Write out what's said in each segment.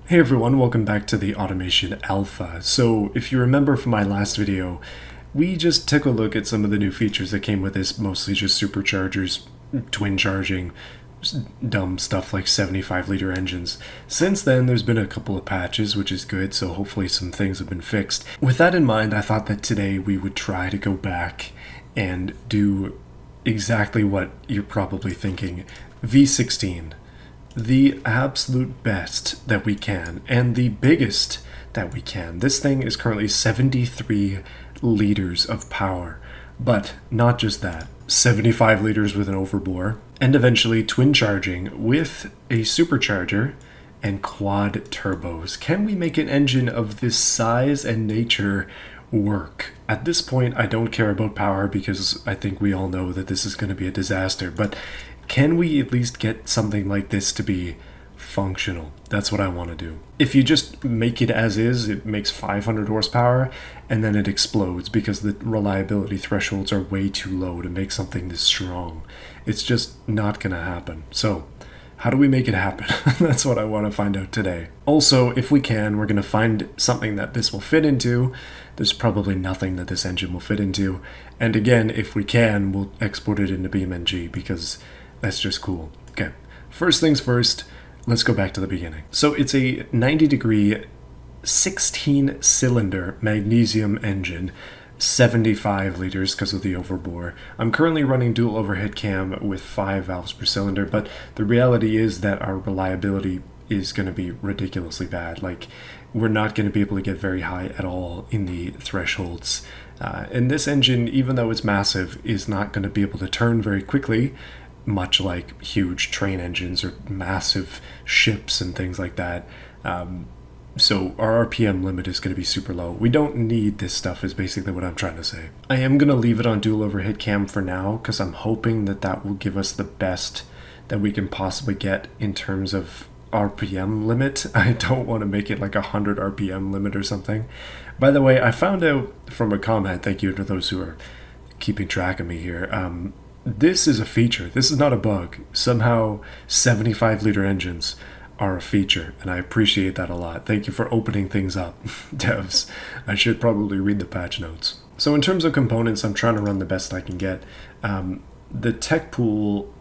Hey everyone, welcome back to the Automation Alpha. So if you remember from my last video, we just took a look at some of the new features that came with this, mostly just superchargers, twin charging, dumb stuff like 75-liter engines. Since then, there's been a couple of patches, which is good, so hopefully some things have been fixed. With that in mind, I thought that today we would try to go back and do exactly what you're probably thinking. V16. The absolute best that we can, and the biggest that we can. This thing is currently 73 liters of power, but not just that, 75 liters with an overbore, and eventually twin charging with a supercharger and quad turbos. Can we make an engine of this size and nature work? At this point, I don't care about power because I think we all know that this is going to be a disaster, but can we at least get something like this to be functional? That's what I want to do. If you just make it as is, it makes 500 horsepower and then it explodes because the reliability thresholds are way too low to make something this strong. It's just not going to happen. So how do we make it happen? That's what I want to find out today. Also, if we can, we're going to find something that this will fit into. There's probably nothing that this engine will fit into. And again, if we can, we'll export it into beamng because that's just cool. Okay, first things first, let's go back to the beginning. So it's a 90-degree, 16-cylinder magnesium engine, 75 liters because of the overbore. I'm currently running dual overhead cam with 5 valves per cylinder, but the reality is that our reliability is going to be ridiculously bad. Like, we're not going to be able to get very high at all in the thresholds. And this engine, even though it's massive, is not going to be able to turn very quickly, much like huge train engines or massive ships and things like that. So our RPM limit is going to be super low. We don't need this stuff is basically what I'm trying to say. I am going to leave it on dual overhead cam for now because I'm hoping that that will give us the best that we can possibly get in terms of RPM limit. I don't want to make it like 100 RPM limit or something. By the way, I found out from a comment, thank you to those who are keeping track of me here, this is a feature. This is not a bug. Somehow 75-liter engines are a feature, and I appreciate that a lot. Thank you for opening things up, devs. I should probably read the patch notes. So in terms of components, I'm trying to run the best I can get. The tech pool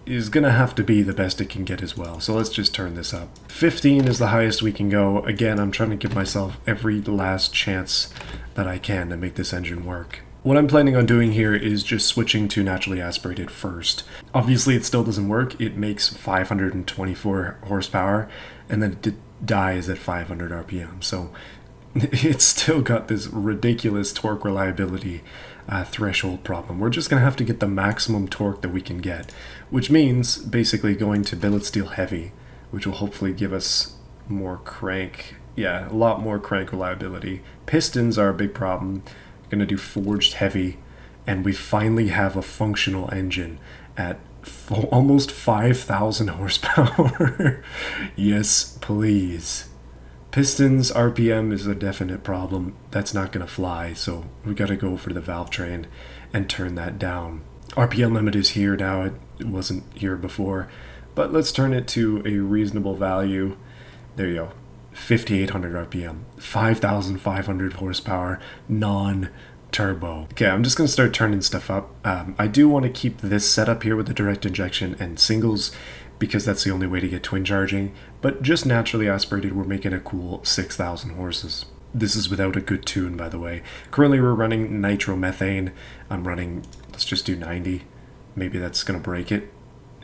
is going to have to be the best it can get as well. So let's just turn this up. 15 is the highest we can go. Again, I'm trying to give myself every last chance that I can to make this engine work. What I'm planning on doing here is just switching to naturally aspirated first. Obviously, it still doesn't work. It makes 524 horsepower, and then it dies at 500 RPM. So it's still got this ridiculous torque reliability threshold problem. We're just going to have to get the maximum torque that we can get, which means basically going to billet steel heavy, which will hopefully give us more crank. Yeah, a lot more crank reliability. Pistons are a big problem. Going to do forged heavy, and we finally have a functional engine at almost 5,000 horsepower. Yes, please. Pistons RPM is a definite problem. That's not going to fly, so we got to go for the valve train and turn that down. RPM limit is here now. It wasn't here before, but let's turn it to a reasonable value. There you go. 5,800 RPM, 5,500 horsepower, non-turbo. Okay, I'm just going to start turning stuff up. I do want to keep this setup here with the direct injection and singles because that's the only way to get twin charging, but just naturally aspirated, we're making a cool 6,000 horses. This is without a good tune, by the way. Currently, we're running nitromethane. I'm running, let's just do 90. Maybe that's going to break it.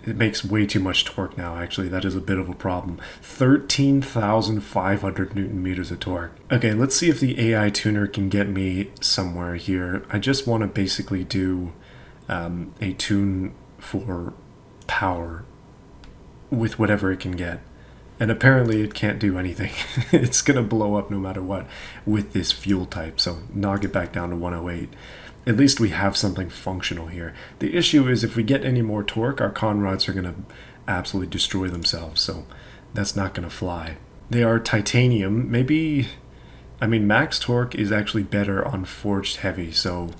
It makes way too much torque now, actually. That is a bit of a problem. 13,500 Newton meters of torque. Okay, let's see if the AI tuner can get me somewhere here. I just want to basically do a tune for power with whatever it can get. And apparently it can't do anything. It's going to blow up no matter what with this fuel type. So knock it back down to 108. At least we have something functional here. The issue is if we get any more torque, our con rods are going to absolutely destroy themselves, so that's not going to fly. They are titanium. Maybe, I mean, max torque is actually better on forged heavy, so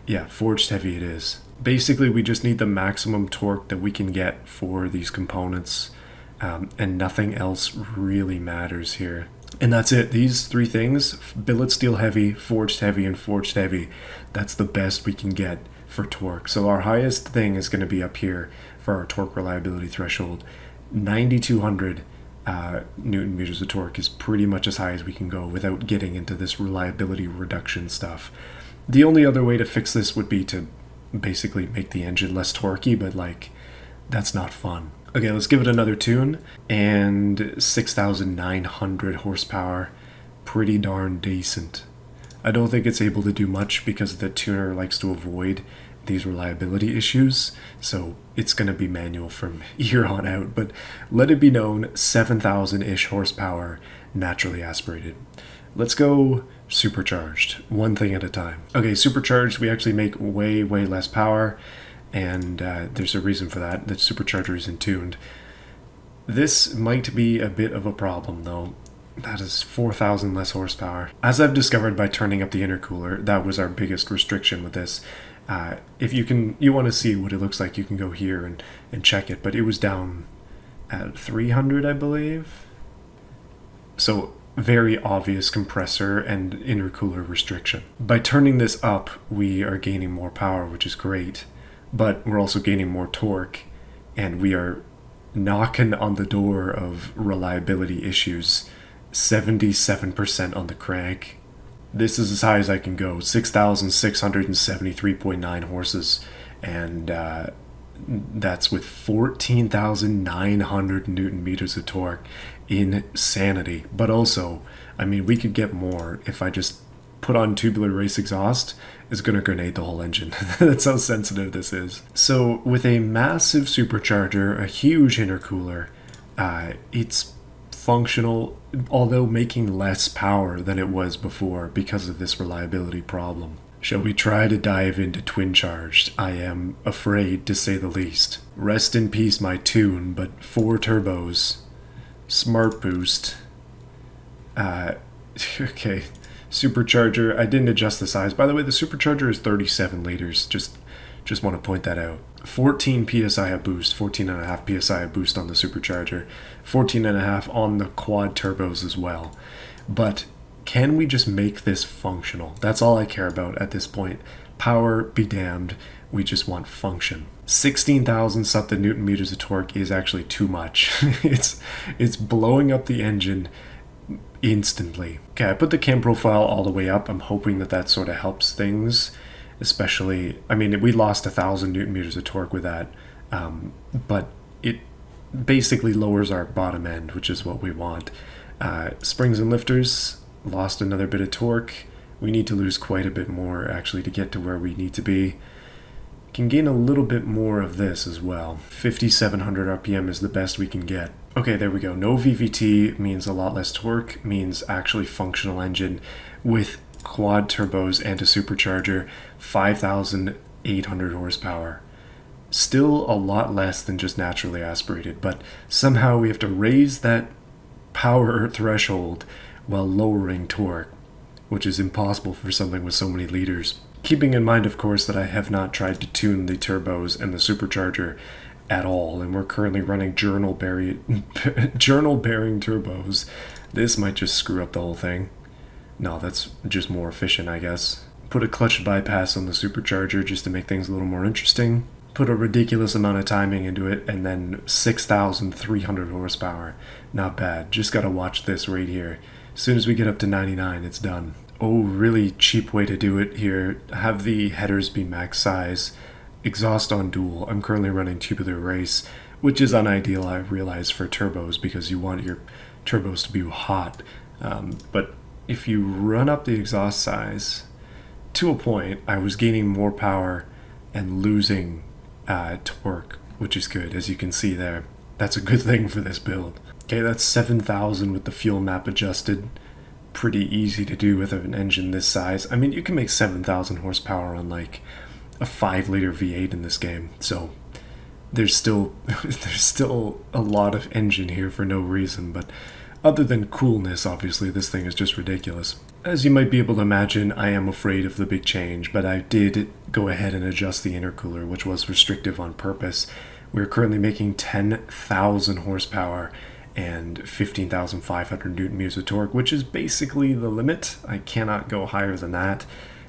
yeah, forged heavy it is. Basically, we just need the maximum torque that we can get for these components, and nothing else really matters here. And that's it. These three things, billet steel heavy, and forged heavy, that's the best we can get for torque. So our highest thing is going to be up here for our torque reliability threshold. 9,200 Newton meters of torque is pretty much as high as we can go without getting into this reliability reduction stuff. The only other way to fix this would be to basically make the engine less torquey, but like, that's not fun. Okay, let's give it another tune, and 6,900 horsepower, pretty darn decent. I don't think it's able to do much because the tuner likes to avoid these reliability issues, so it's going to be manual from here on out, but let it be known, 7,000-ish horsepower, naturally aspirated. Let's go supercharged, one thing at a time. Okay, supercharged, we actually make way less power, and there's a reason for that. The supercharger isn't tuned. This might be a bit of a problem though. That is 4,000 less horsepower. As I've discovered by turning up the intercooler, that was our biggest restriction with this. If you want to see what it looks like, you can go here and check it, but it was down at 300, I believe. So very obvious compressor and intercooler restriction. By turning this up, we are gaining more power, which is great. But we're also gaining more torque, and we are knocking on the door of reliability issues. 77% on the crank. This is as high as I can go, 6,673.9 horses, and that's with 14,900 Newton meters of torque. Insanity. But also, I mean, we could get more if I just put on tubular race exhaust. Is going to grenade the whole engine. That's how sensitive this is. So with a massive supercharger, a huge intercooler, it's functional, although making less power than it was before because of this reliability problem. Shall we try to dive into twincharged? I am afraid, to say the least. Rest in peace my tune, but 4 turbos, smart boost, okay. Supercharger, I didn't adjust the size. By the way, the supercharger is 37 liters. Just want to point that out. 14 psi of boost, 14.5 psi of boost on the supercharger, 14.5 on the quad turbos as well. But can we just make this functional? That's all I care about at this point. Power be damned. We just want function. 16,000 something Newton meters of torque is actually too much. It's blowing up the engine instantly. Okay, I put the cam profile all the way up. I'm hoping that sort of helps things, especially, I mean, we lost 1,000 Newton meters of torque with that, but it basically lowers our bottom end, which is what we want. Springs and lifters, lost another bit of torque. We need to lose quite a bit more actually to get to where we need to be. Can gain a little bit more of this as well. 5,700 RPM is the best we can get. Okay, there we go. No VVT means a lot less torque, means actually functional engine with quad turbos and a supercharger, 5,800 horsepower. Still a lot less than just naturally aspirated, but somehow we have to raise that power threshold while lowering torque, which is impossible for something with so many liters. Keeping in mind, of course, that I have not tried to tune the turbos and the supercharger at all, and we're currently running journal bearing turbos. This might just screw up the whole thing. No, that's just more efficient, I guess. Put a clutch bypass on the supercharger just to make things a little more interesting. Put a ridiculous amount of timing into it, and then 6,300 horsepower. Not bad. Just gotta watch this right here. As soon as we get up to 99, it's done. Oh, really cheap way to do it here. Have the headers be max size. Exhaust on dual. I'm currently running tubular race, which is unideal, I realize, for turbos because you want your turbos to be hot. But if you run up the exhaust size to a point, I was gaining more power and losing torque, which is good, as you can see there. That's a good thing for this build. Okay, that's 7,000 with the fuel map adjusted. Pretty easy to do with an engine this size. I mean, you can make 7,000 horsepower on like a 5-liter V8 in this game, so there's still a lot of engine here for no reason, but other than coolness, obviously, this thing is just ridiculous. As you might be able to imagine, I am afraid of the big change, but I did go ahead and adjust the intercooler, which was restrictive on purpose. We're currently making 10,000 horsepower and 15,500 newton meters of torque, which is basically the limit. I cannot go higher than that.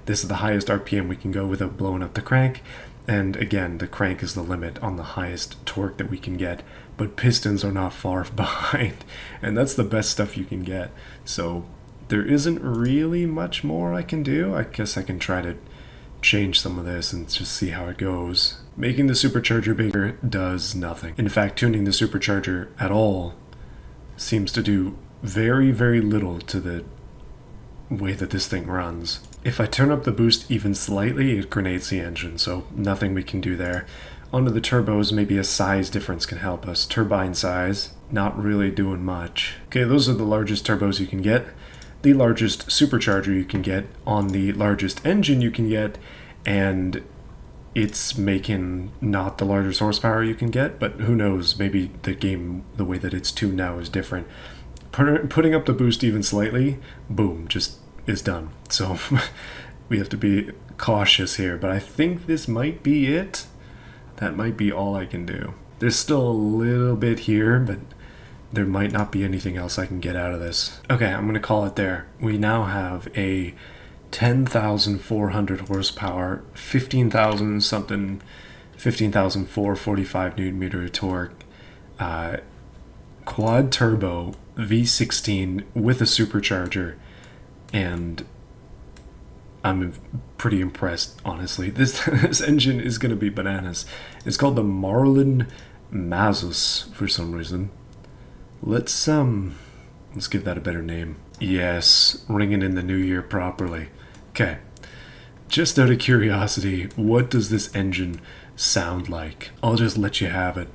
This is the highest RPM we can go without blowing up the crank. And again, the crank is the limit on the highest torque that we can get, but pistons are not far behind, and that's the best stuff you can get. So there isn't really much more I can do. I guess I can try to change some of this and just see how it goes. Making the supercharger bigger does nothing. In fact, tuning the supercharger at all seems to do very, very little to the way that this thing runs. If I turn up the boost even slightly, it grenades the engine, so nothing we can do there. Onto the turbos, maybe a size difference can help us. Turbine size, not really doing much. Okay, those are the largest turbos you can get. The largest supercharger you can get on the largest engine you can get, and it's making not the largest horsepower you can get, but who knows, maybe the game, the way that it's tuned now is different. Putting up the boost even slightly, boom, just is done. So we have to be cautious here, but I think this might be it. That might be all I can do. There's still a little bit here, but there might not be anything else I can get out of this. Okay, I'm gonna call it there. We now have a 10,400 horsepower, 15,000 something, 15,445 newton meter of torque, quad turbo V16 with a supercharger, and I'm pretty impressed, honestly. This engine is going to be bananas. It's called the Marlin Mazus for some reason. Let's give that a better name. Yes, ringing in the new year properly. Okay, just out of curiosity, what does this engine sound like? I'll just let you have it.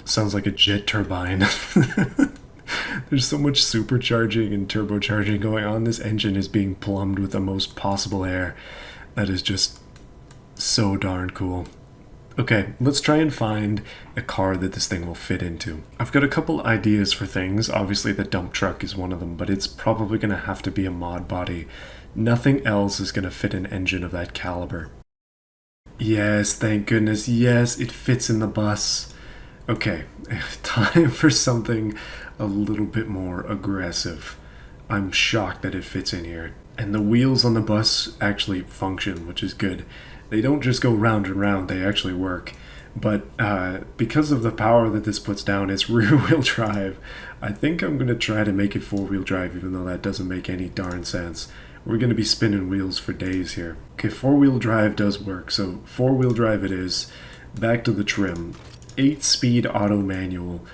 Sounds like a jet turbine. There's so much supercharging and turbocharging going on. This engine is being plumbed with the most possible air. That is just so darn cool. Okay, let's try and find a car that this thing will fit into. I've got a couple ideas for things. Obviously the dump truck is one of them, but it's probably going to have to be a mod body. Nothing else is going to fit an engine of that caliber. Yes, thank goodness. Yes, it fits in the bus. Okay, time for something a little bit more aggressive. I'm shocked that it fits in here. And the wheels on the bus actually function, which is good. They don't just go round and round, they actually work. But because of the power that this puts down, it's rear-wheel drive. I think I'm going to try to make it four-wheel drive, even though that doesn't make any darn sense. We're going to be spinning wheels for days here. Okay, four-wheel drive does work, so four-wheel drive it is. Back to the trim. 8-speed auto manual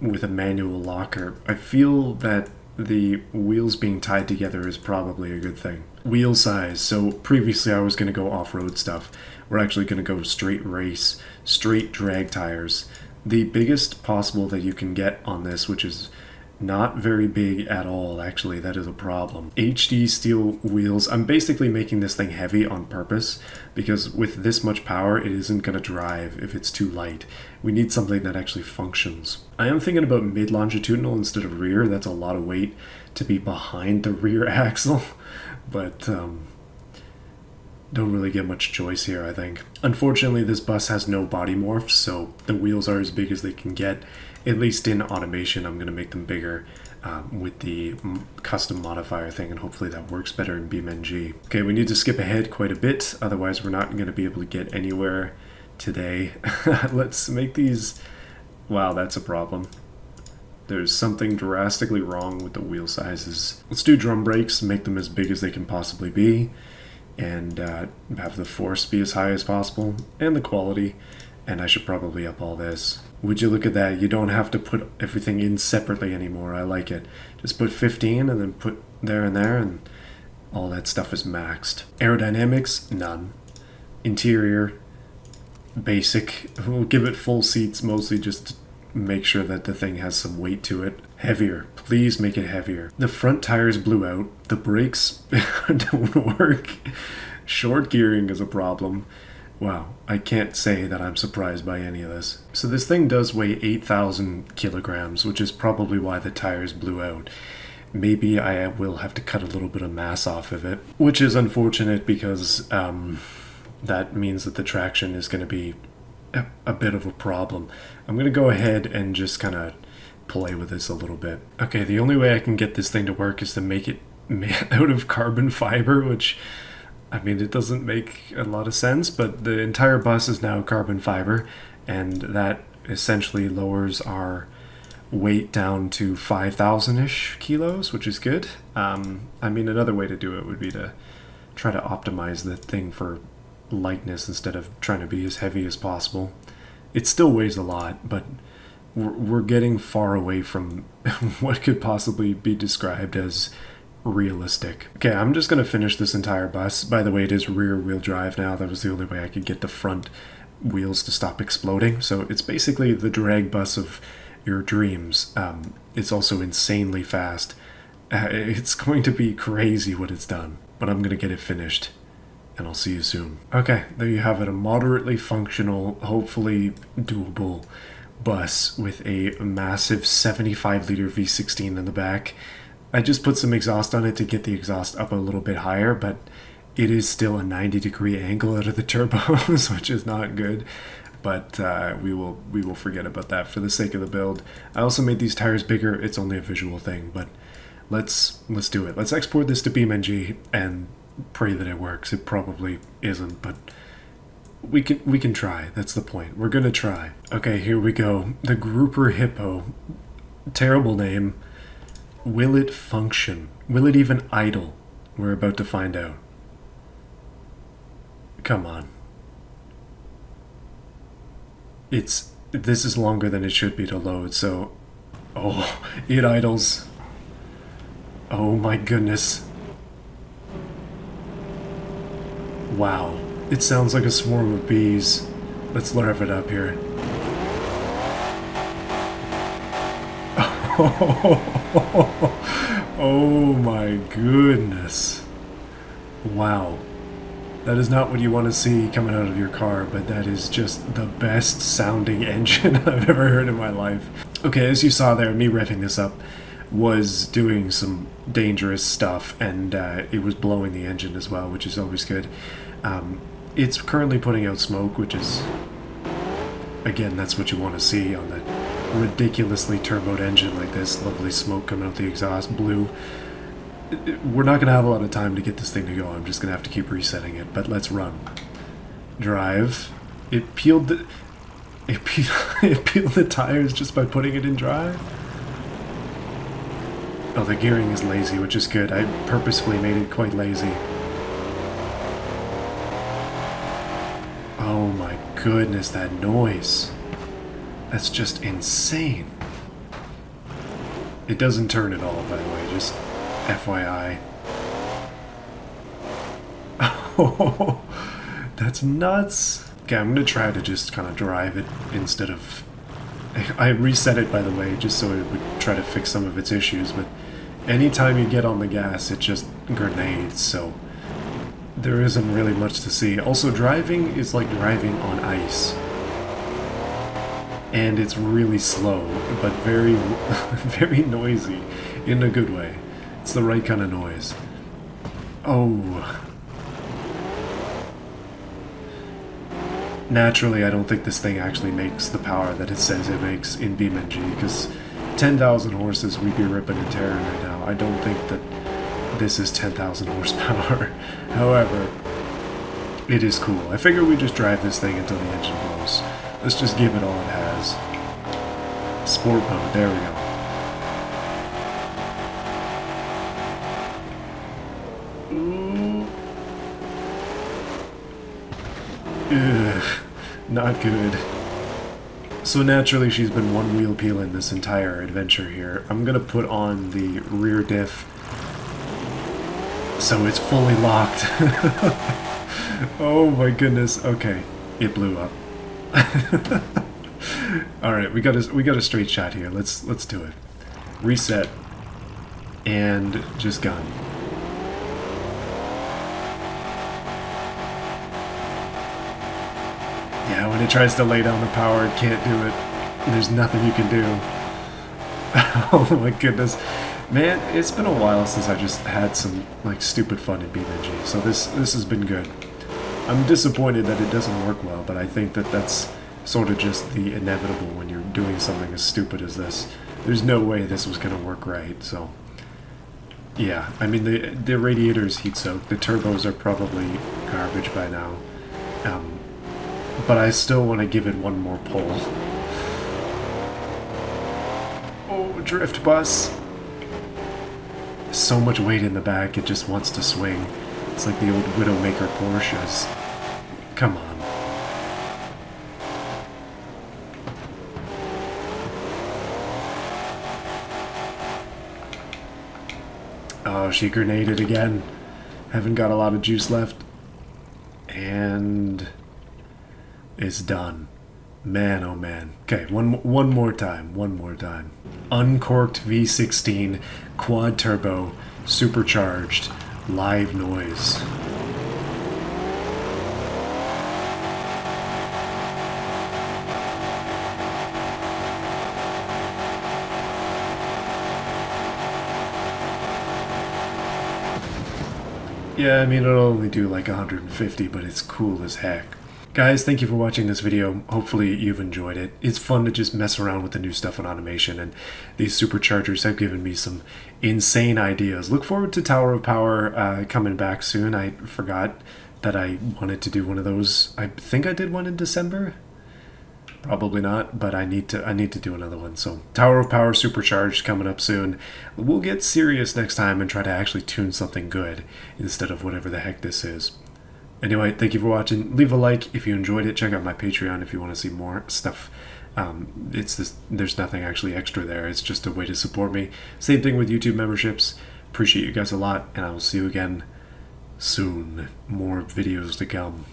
with a manual locker. I feel that the wheels being tied together is probably a good thing. Wheel size. So previously I was going to go off-road stuff. We're actually going to go straight race, straight drag tires. The biggest possible that you can get on this, which is not very big at all, actually, that is a problem. HD steel wheels. I'm basically making this thing heavy on purpose because with this much power, it isn't going to drive if it's too light. We need something that actually functions. I am thinking about mid-longitudinal instead of rear. That's a lot of weight to be behind the rear axle, but don't really get much choice here, I think. Unfortunately, this bus has no body morphs, so the wheels are as big as they can get. At least in automation, I'm going to make them bigger with the custom modifier thing, and hopefully that works better in beamng. Okay, we need to skip ahead quite a bit, otherwise we're not going to be able to get anywhere today. Let's make these... Wow, that's a problem. There's something drastically wrong with the wheel sizes. Let's do drum brakes, make them as big as they can possibly be, and have the force be as high as possible, and the quality, and I should probably up all this. Would you look at that? You don't have to put everything in separately anymore. I like it. Just put 15 and then put there and there, and all that stuff is maxed. Aerodynamics, none. Interior, basic. We'll give it full seats, mostly just to make sure that the thing has some weight to it. Heavier. Please make it heavier. The front tires blew out. The brakes don't work. Short gearing is a problem. Wow, I can't say that I'm surprised by any of this. So this thing does weigh 8,000 kilograms, which is probably why the tires blew out. Maybe I will have to cut a little bit of mass off of it, which is unfortunate because that means that the traction is going to be a bit of a problem. I'm going to go ahead and just kind of play with this a little bit. Okay, the only way I can get this thing to work is to make it out of carbon fiber, which, I mean, it doesn't make a lot of sense, but the entire bus is now carbon fiber, and that essentially lowers our weight down to 5,000-ish kilos, which is good. I mean, another way to do it would be to try to optimize the thing for lightness instead of trying to be as heavy as possible. It still weighs a lot, but we're getting far away from what could possibly be described as realistic. Okay, I'm just going to finish this entire bus. By the way, it is rear-wheel drive now. That was the only way I could get the front wheels to stop exploding. So it's basically the drag bus of your dreams. It's also insanely fast. It's going to be crazy what it's done, but I'm going to get it finished, and I'll see you soon. Okay, there you have it, a moderately functional, hopefully doable bus with a massive 75-liter V16 in the back. I just put some exhaust on it to get the exhaust up a little bit higher, but it is still a 90-degree angle out of the turbos, which is not good. But we will forget about that for the sake of the build. I also made these tires bigger. It's only a visual thing, but let's do it. Let's export this to BeamNG and pray that it works. It probably isn't, but we can try. That's the point. We're gonna try. Okay, here we go. The Grouper Hippo. Terrible name. Will it function? Will it even idle? We're about to find out. Come on. This is longer than it should be to load, so... Oh, it idles. Oh my goodness. Wow. It sounds like a swarm of bees. Let's rev it up here. Oh my goodness. Wow. That is not what you want to see coming out of your car, but that is just the best sounding engine I've ever heard in my life. Okay, as you saw there, me revving this up was doing some dangerous stuff, and it was blowing the engine as well, which is always good. It's currently putting out smoke, which is, again, that's what you want to see on the ridiculously turboed engine like this. Lovely smoke coming out the exhaust, blue. We're not going to have a lot of time to get this thing to go. I'm just going to have to keep resetting it, but let's run. Drive. It peeled the tires just by putting it in drive. Oh, the gearing is lazy, which is good. I purposefully made it quite lazy. Oh my goodness, that noise. That's just insane. It doesn't turn at all, by the way, just FYI. Oh, that's nuts. Okay, I'm gonna try to just kind of drive it instead of... I reset it, by the way, just so it would try to fix some of its issues, but anytime you get on the gas, it just grenades, so there isn't really much to see. Also, driving is like driving on ice. And it's really slow, but very, very noisy in a good way. It's the right kind of noise. Oh. Naturally, I don't think this thing actually makes the power that it says it makes in BeamNG, because 10,000 horses, we'd be ripping and tearing right now. I don't think that this is 10,000 horsepower. However, it is cool. I figure we just drive this thing until the engine blows. Let's just give it all it has. Sport mode, there we go. Ugh, not good. So naturally she's been one wheel peeling this entire adventure here. I'm gonna put on the rear diff so it's fully locked. Oh my goodness. Okay, it blew up. All right, we got a straight shot here. Let's do it. Reset and just gun. Yeah, when it tries to lay down the power, it can't do it. There's nothing you can do. Oh my goodness. Man, it's been a while since I just had some like stupid fun in BeamNG, so this has been good. I'm disappointed that it doesn't work well, but I think that that's sort of just the inevitable when you're doing something as stupid as this. There's no way this was going to work right, so... Yeah, I mean, the radiator is heat soaked. The turbos are probably garbage by now. But I still want to give it one more pull. Oh, drift bus! So much weight in the back, it just wants to swing. It's like the old Widowmaker Porsches. Come on. Oh, she grenaded again. Haven't got a lot of juice left. And... it's done. Man, oh man. Okay, one more time. Uncorked V16, quad turbo, supercharged, live noise. Yeah, I mean, it'll only do like 150, but it's cool as heck. Guys, thank you for watching this video. Hopefully you've enjoyed it. It's fun to just mess around with the new stuff in automation, and these superchargers have given me some insane ideas. Look forward to Tower of Power coming back soon. I forgot that I wanted to do one of those. I think I did one in December. Probably not, but I need to do another one. So Tower of Power Supercharged coming up soon. We'll get serious next time and try to actually tune something good instead of whatever the heck this is. Anyway, thank you for watching. Leave a like if you enjoyed it. Check out my Patreon if you want to see more stuff. There's nothing actually extra there. It's just a way to support me. Same thing with YouTube memberships. Appreciate you guys a lot, and I will see you again soon. More videos to come.